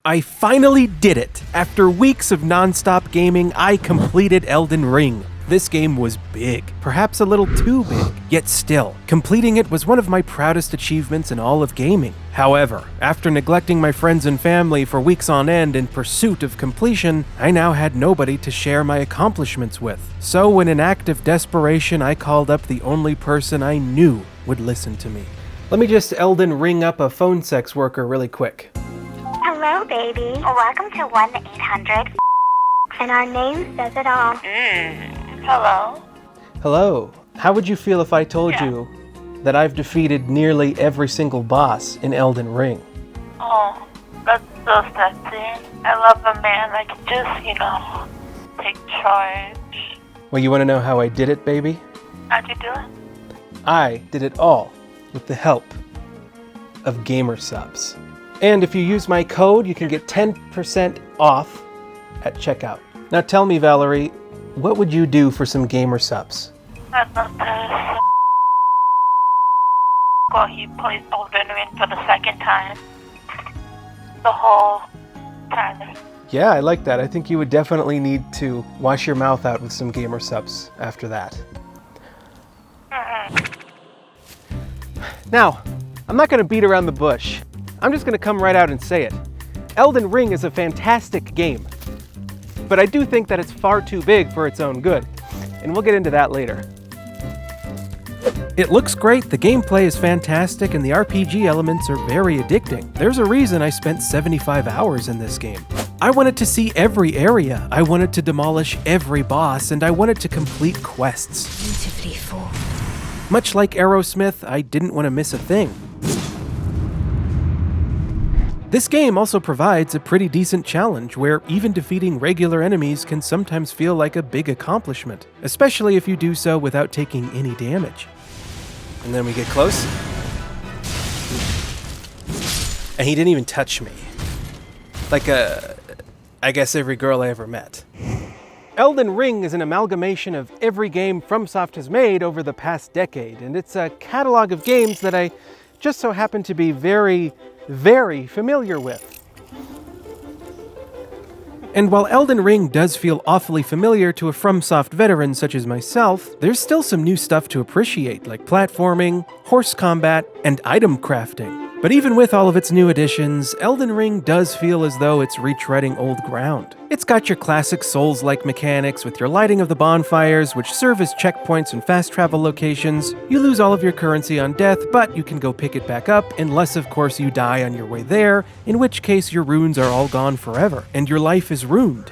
I finally did it! After weeks of non-stop gaming, I completed Elden Ring. This game was big, perhaps a little too big, yet still, completing it was one of my proudest achievements in all of gaming. However, after neglecting my friends and family for weeks on end in pursuit of completion, I now had nobody to share my accomplishments with. So in an act of desperation, I called up the only person I knew would listen to me. Let me just Elden Ring up a phone sex worker really quick. Hello, baby. Welcome to 1-800 and our name says it all. Hello. Hello. How would you feel if I told you that I've defeated nearly every single boss in Elden Ring? Oh, that's so sexy. I love a man that can just, take charge. Well, you want to know how I did it, baby? How'd you do it? I did it all with the help of gamer subs. And if you use my code, you can get 10% off at checkout. Now tell me, Valerie, what would you do for some gamer subs? I'd love to while he plays Elden Ring for the second time. The whole time. Yeah, I like that. I think you would definitely need to wash your mouth out with some gamer subs after that. Now, I'm not going to beat around the bush. I'm just going to come right out and say it. Elden Ring is a fantastic game, but I do think that it's far too big for its own good, and we'll get into that later. It looks great, the gameplay is fantastic, and the RPG elements are very addicting. There's a reason I spent 75 hours in this game. I wanted to see every area, I wanted to demolish every boss, and I wanted to complete quests. Beautifully formed. Much like Aerosmith, I didn't want to miss a thing. This game also provides a pretty decent challenge where even defeating regular enemies can sometimes feel like a big accomplishment, especially if you do so without taking any damage. And then we get close. And he didn't even touch me. Like I guess every girl I ever met. Elden Ring is an amalgamation of every game FromSoft has made over the past decade, and it's a catalog of games that I just so happen to be very familiar with. And while Elden Ring does feel awfully familiar to a FromSoft veteran such as myself, there's still some new stuff to appreciate, like platforming, horse combat, and item crafting. But even with all of its new additions, Elden Ring does feel as though it's retreading old ground. It's got your classic Souls-like mechanics with your lighting of the bonfires, which serve as checkpoints and fast travel locations. You lose all of your currency on death, but you can go pick it back up, unless of course you die on your way there, in which case your runes are all gone forever, and your life is ruined.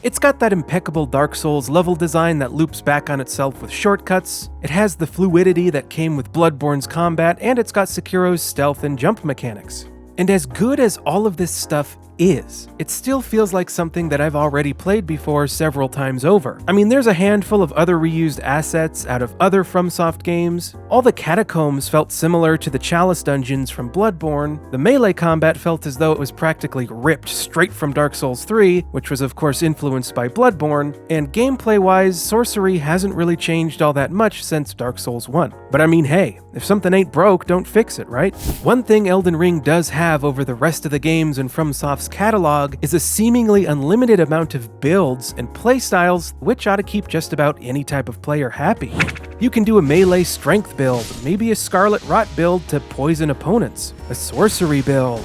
It's got that impeccable Dark Souls level design that loops back on itself with shortcuts, it has the fluidity that came with Bloodborne's combat, and it's got Sekiro's stealth and jump mechanics. And as good as all of this stuff is, it still feels like something that I've already played before several times over. I mean, there's a handful of other reused assets out of other FromSoft games. All the catacombs felt similar to the Chalice dungeons from Bloodborne. The melee combat felt as though it was practically ripped straight from Dark Souls 3, which was of course influenced by Bloodborne, and gameplay-wise, sorcery hasn't really changed all that much since Dark Souls 1. But I mean, hey, if something ain't broke, don't fix it, right? One thing Elden Ring does have over the rest of the games in FromSoft's catalog is a seemingly unlimited amount of builds and playstyles, which ought to keep just about any type of player happy. You can do a melee strength build, maybe a Scarlet Rot build to poison opponents, a sorcery build,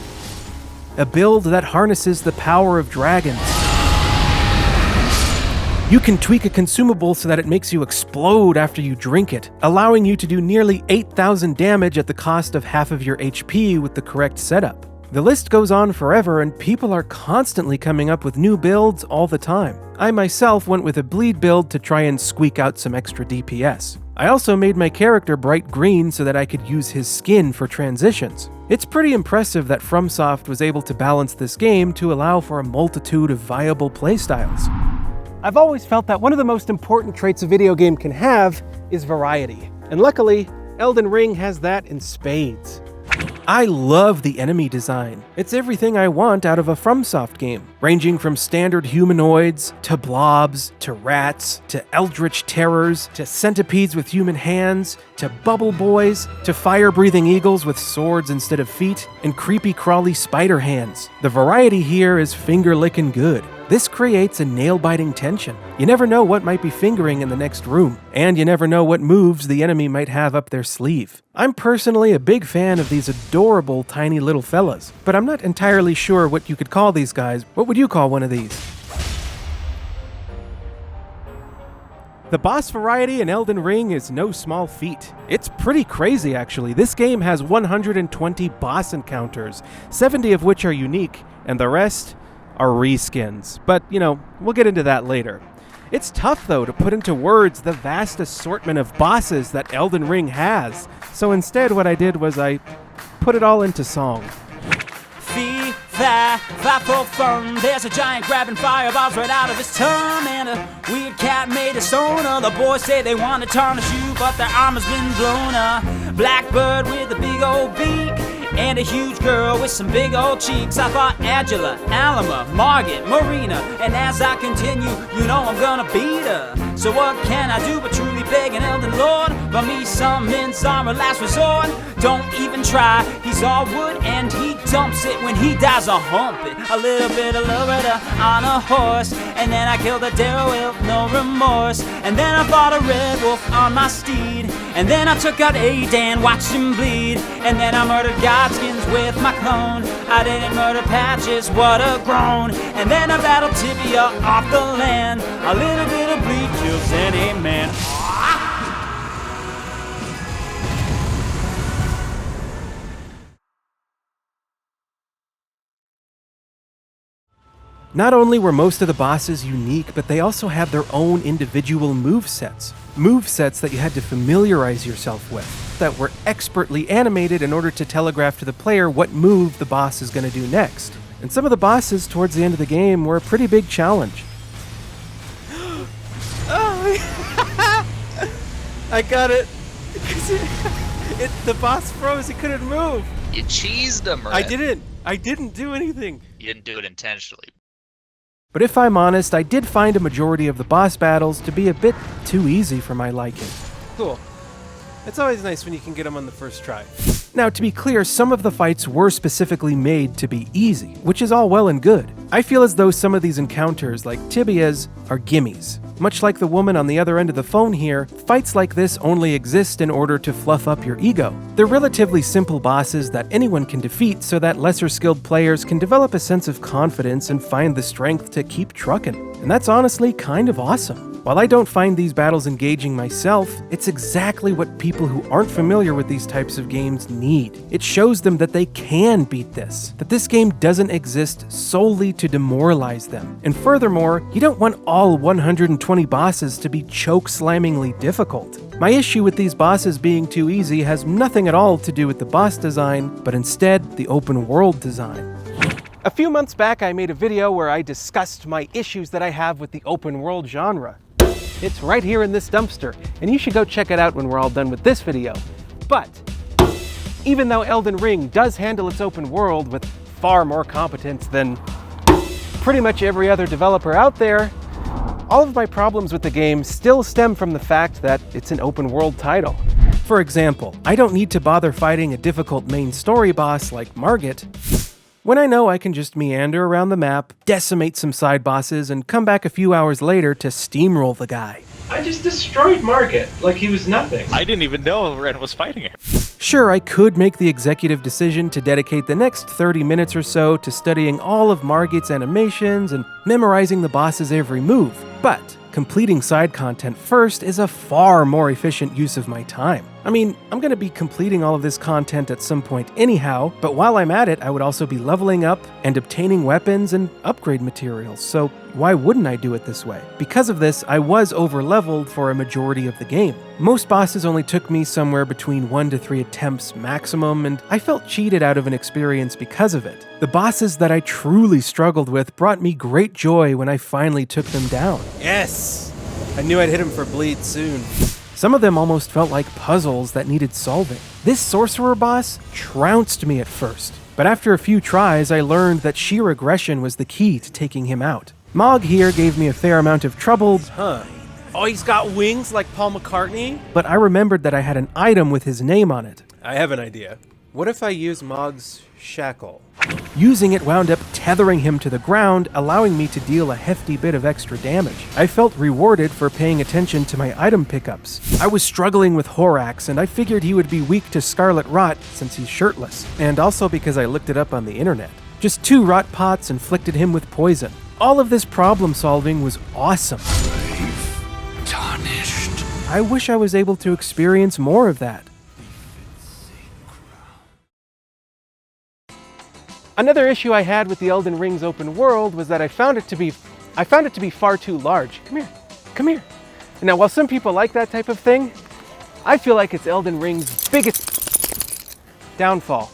a build that harnesses the power of dragons. You can tweak a consumable so that it makes you explode after you drink it, allowing you to do nearly 8,000 damage at the cost of half of your HP with the correct setup. The list goes on forever, and people are constantly coming up with new builds all the time. I myself went with a bleed build to try and squeak out some extra DPS. I also made my character bright green so that I could use his skin for transitions. It's pretty impressive that FromSoft was able to balance this game to allow for a multitude of viable playstyles. I've always felt that one of the most important traits a video game can have is variety, and luckily, Elden Ring has that in spades. I love the enemy design. It's everything I want out of a FromSoft game, ranging from standard humanoids, to blobs, to rats, to eldritch terrors, to centipedes with human hands, to bubble boys, to fire-breathing eagles with swords instead of feet, and creepy crawly spider hands. The variety here is finger-licking good. This creates a nail-biting tension. You never know what might be fingering in the next room, and you never know what moves the enemy might have up their sleeve. I'm personally a big fan of these adorable tiny little fellas, but I'm not entirely sure what you could call these guys. What would you call one of these? The boss variety in Elden Ring is no small feat. It's pretty crazy, actually. This game has 120 boss encounters, 70 of which are unique, and the rest are reskins. But, we'll get into that later. It's tough, though, to put into words the vast assortment of bosses that Elden Ring has. So instead, what I did was I put it all into song. Fee, fi, for fun. There's a giant grabbing fireballs right out of his tongue, and a weird cat made of stone. The boys say they want to tarnish you, but their armor's been blown. A blackbird with a big old beak, and a huge girl with some big old cheeks. I thought Angela, Alma, Margit, Marina, and as I continue, I'm gonna beat her. So what can I do but truly beg an Elden Lord? But me summons are a last resort. Don't even try, he's all wood and he dumps it. When he dies I'll hump it. A little bit of LORETTA on a horse, and then I killed a derelict, no remorse. And then I fought a red wolf on my steed, and then I took out Adan, watched him bleed. And then I murdered Godskins with my clone. I didn't murder Patches, what a groan. And then I battled Tibia off the land. A little bit of bleed kills any man. Not only were most of the bosses unique, but they also have their own individual movesets. Movesets that you had to familiarize yourself with, that were expertly animated in order to telegraph to the player what move the boss is going to do next. And some of the bosses towards the end of the game were a pretty big challenge. I got it. The boss froze, he couldn't move. You cheesed him, right? I didn't do anything. You didn't do it intentionally. But if I'm honest, I did find a majority of the boss battles to be a bit too easy for my liking. Cool. It's always nice when you can get them on the first try. Now, to be clear, some of the fights were specifically made to be easy, which is all well and good. I feel as though some of these encounters, like Tibia's, are gimmies. Much like the woman on the other end of the phone here, fights like this only exist in order to fluff up your ego. They're relatively simple bosses that anyone can defeat so that lesser skilled players can develop a sense of confidence and find the strength to keep trucking. And that's honestly kind of awesome. While I don't find these battles engaging myself, it's exactly what people who aren't familiar with these types of games need. It shows them that they can beat this, that this game doesn't exist solely to demoralize them. And furthermore, you don't want all 120 bosses to be choke-slammingly difficult. My issue with these bosses being too easy has nothing at all to do with the boss design, but instead the open world design. A few months back, I made a video where I discussed my issues that I have with the open world genre. It's right here in this dumpster, and you should go check it out when we're all done with this video. But even though Elden Ring does handle its open world with far more competence than pretty much every other developer out there, all of my problems with the game still stem from the fact that it's an open world title. For example, I don't need to bother fighting a difficult main story boss like Margit, when I know I can just meander around the map, decimate some side bosses, and come back a few hours later to steamroll the guy. I just destroyed Margit like he was nothing. I didn't even know Ren was fighting her. Sure, I could make the executive decision to dedicate the next 30 minutes or so to studying all of Margit's animations and memorizing the boss's every move, but completing side content first is a far more efficient use of my time. I mean, I'm going to be completing all of this content at some point anyhow, but while I'm at it, I would also be leveling up and obtaining weapons and upgrade materials, so why wouldn't I do it this way? Because of this, I was over-leveled for a majority of the game. Most bosses only took me somewhere between 1 to 3 attempts maximum, and I felt cheated out of an experience because of it. The bosses that I truly struggled with brought me great joy when I finally took them down. Yes! I knew I'd hit him for bleed soon. Some of them almost felt like puzzles that needed solving. This sorcerer boss trounced me at first, but after a few tries I learned that sheer aggression was the key to taking him out. Mog here gave me a fair amount of trouble. Oh, he's got wings like Paul McCartney? But I remembered that I had an item with his name on it. I have an idea. What if I use Mog's shackle? Using it wound up tethering him to the ground, allowing me to deal a hefty bit of extra damage. I felt rewarded for paying attention to my item pickups. I was struggling with Horax, and I figured he would be weak to Scarlet Rot since he's shirtless, and also because I looked it up on the internet. Just 2 rot pots inflicted him with poison. All of this problem solving was awesome. Tarnished. I wish I was able to experience more of that. Another issue I had with the Elden Ring's open world was that I found it to be far too large. Come here. Now, while some people like that type of thing, I feel like it's Elden Ring's biggest downfall.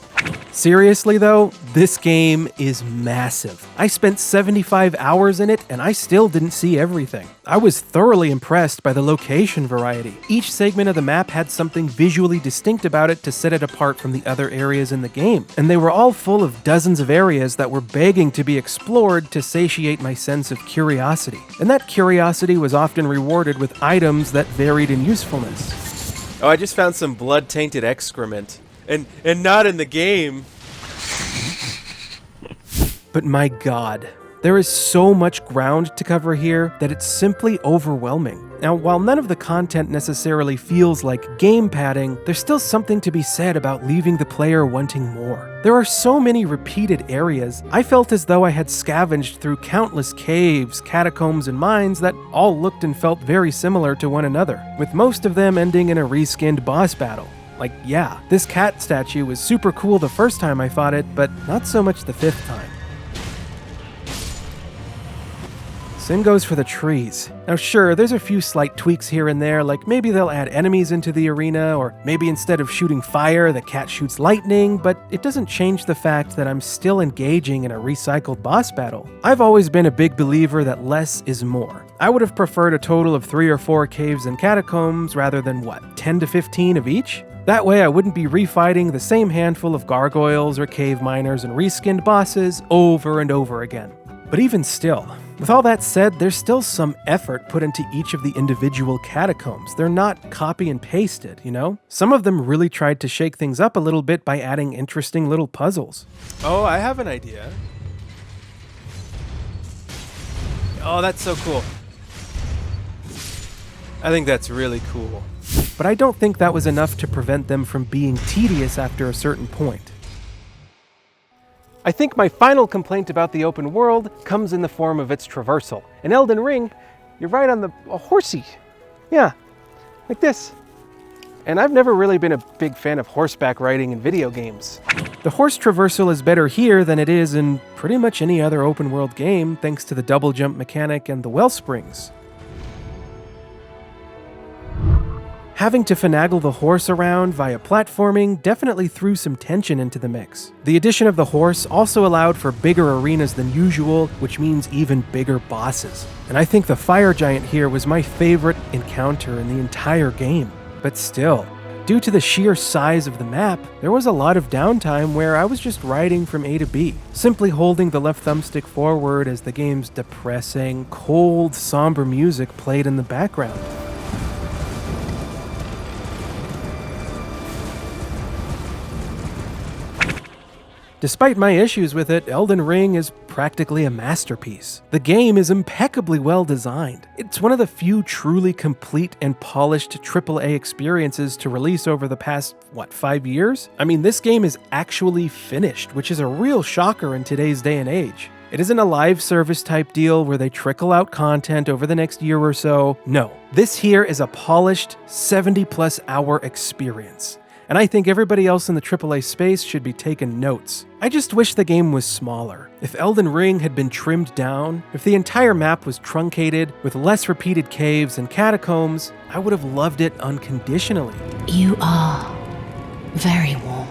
Seriously though, this game is massive. I spent 75 hours in it and I still didn't see everything. I was thoroughly impressed by the location variety. Each segment of the map had something visually distinct about it to set it apart from the other areas in the game, and they were all full of dozens of areas that were begging to be explored to satiate my sense of curiosity. And that curiosity was often rewarded with items that varied in usefulness. Oh, I just found some blood-tainted excrement. And not in the game. But my god, there is so much ground to cover here that it's simply overwhelming. Now, while none of the content necessarily feels like game padding, there's still something to be said about leaving the player wanting more. There are so many repeated areas, I felt as though I had scavenged through countless caves, catacombs, and mines that all looked and felt very similar to one another, with most of them ending in a reskinned boss battle. Like, yeah, this cat statue was super cool the first time I fought it, but not so much the 5th time. Same goes for the trees. Now sure, there's a few slight tweaks here and there, like maybe they'll add enemies into the arena, or maybe instead of shooting fire, the cat shoots lightning, but it doesn't change the fact that I'm still engaging in a recycled boss battle. I've always been a big believer that less is more. I would have preferred a total of 3 or 4 caves and catacombs rather than, 10 to 15 of each? That way I wouldn't be refighting the same handful of gargoyles or cave miners and reskinned bosses over and over again. But even still, with all that said, there's still some effort put into each of the individual catacombs. They're not copy and pasted, you know? Some of them really tried to shake things up a little bit by adding interesting little puzzles. Oh, I have an idea. Oh, that's so cool. I think that's really cool. But I don't think that was enough to prevent them from being tedious after a certain point. I think my final complaint about the open world comes in the form of its traversal. In Elden Ring, you ride on a horsey. Yeah, like this. And I've never really been a big fan of horseback riding in video games. The horse traversal is better here than it is in pretty much any other open world game, thanks to the double jump mechanic and the well springs. Having to finagle the horse around via platforming definitely threw some tension into the mix. The addition of the horse also allowed for bigger arenas than usual, which means even bigger bosses. And I think the fire giant here was my favorite encounter in the entire game. But still, due to the sheer size of the map, there was a lot of downtime where I was just riding from A to B, simply holding the left thumbstick forward as the game's depressing, cold, somber music played in the background. Despite my issues with it, Elden Ring is practically a masterpiece. The game is impeccably well designed. It's one of the few truly complete and polished AAA experiences to release over the past, 5 years? I mean, this game is actually finished, which is a real shocker in today's day and age. It isn't a live service type deal where they trickle out content over the next year or so. No, this here is a polished 70+ hour experience. And I think everybody else in the AAA space should be taking notes. I just wish the game was smaller. If Elden Ring had been trimmed down, if the entire map was truncated with less repeated caves and catacombs, I would have loved it unconditionally. You are very warm.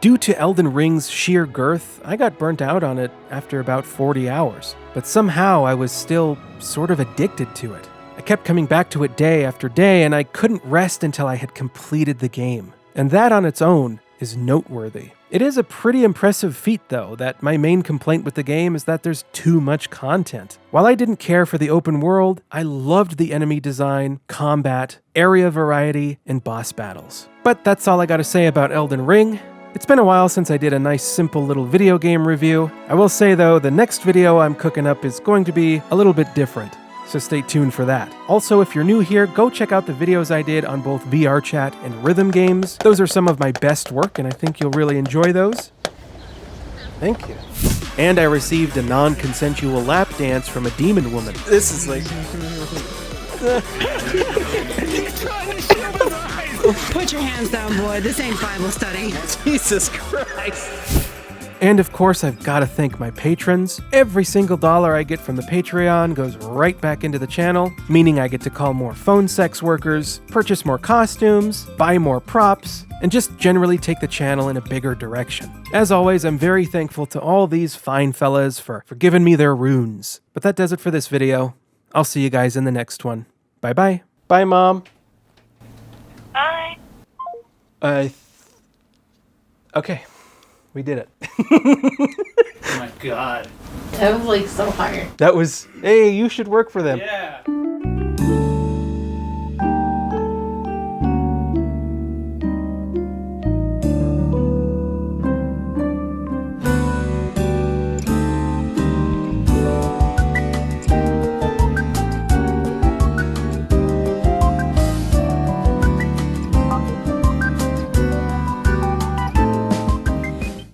Due to Elden Ring's sheer girth, I got burnt out on it after about 40 hours. But somehow I was still sort of addicted to it. I kept coming back to it day after day, and I couldn't rest until I had completed the game. And that on its own is noteworthy. It is a pretty impressive feat, though, that my main complaint with the game is that there's too much content. While I didn't care for the open world, I loved the enemy design, combat, area variety, and boss battles. But that's all I gotta say about Elden Ring. It's been a while since I did a nice simple little video game review. I will say though, the next video I'm cooking up is going to be a little bit different, so stay tuned for that. Also, if you're new here, go check out the videos I did on both VR chat and rhythm games. Those are some of my best work, and I think you'll really enjoy those. Thank you. And I received a non-consensual lap dance from a demon woman. This is like... Put your hands down, boy. This ain't Bible study. Jesus Christ. And of course, I've got to thank my patrons. Every single dollar I get from the Patreon goes right back into the channel, meaning I get to call more phone sex workers, purchase more costumes, buy more props, and just generally take the channel in a bigger direction. As always, I'm very thankful to all these fine fellas for giving me their runes. But that does it for this video. I'll see you guys in the next one. Bye-bye. Bye, Mom. Bye. Okay. We did it. Oh my god. That was like so hard. That was, hey, you should work for them. Yeah.